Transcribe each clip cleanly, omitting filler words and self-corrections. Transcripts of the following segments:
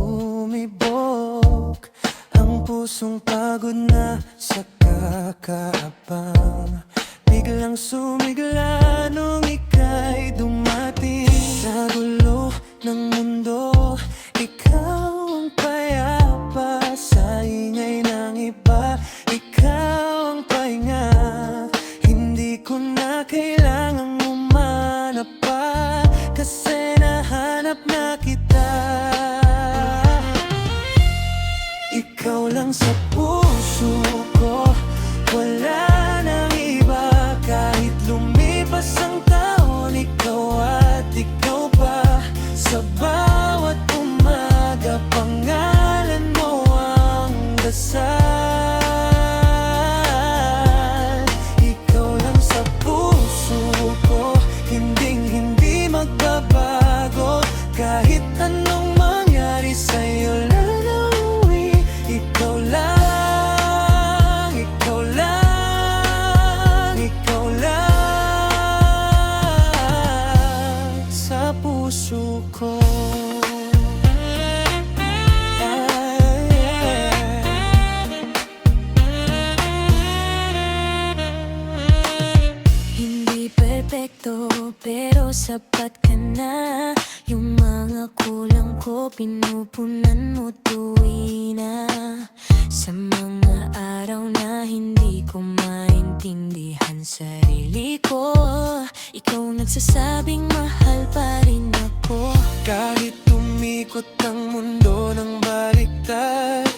lumibog. Ang pusong pagod na sa kakaabang, biglang sumigla nung ika'y dumating. Sa gulo ng mundo, ikaw ang payapa. Sa ingay ng iba, ikaw ang pahinga. Hindi ko na kailangang umanap pa, kasi nahanap na kita. Ikaw lang sa puso ko, wala nang iba. Kahit lumipas ang taon, ikaw at ikaw pa. Sa bawat umaga, pangalan mo ang dasal. Ikaw lang sa puso ko, hinding-hindi magbabago. Kahit anong mangyari sa'yo, lalauwi. Ikaw lang, ikaw lang, ikaw lang sa puso ko. Hindi perfecto, pero sapat ka na. Yung mga kulang ko, pinupunan mo tuwi na. Sa mga araw na hindi ko maintindihan sarili ko, ikaw nagsasabing mahal pa rin ako. Kahit umikot ang mundo ng baliktad,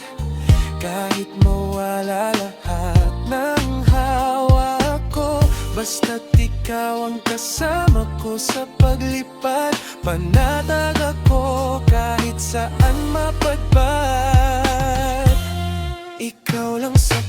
kahit mawala lahat ng hawak ko, basta't ikaw ang kasama ko sa paglipad. Panatag ako kahit saan mapadpad. Ikaw lang sa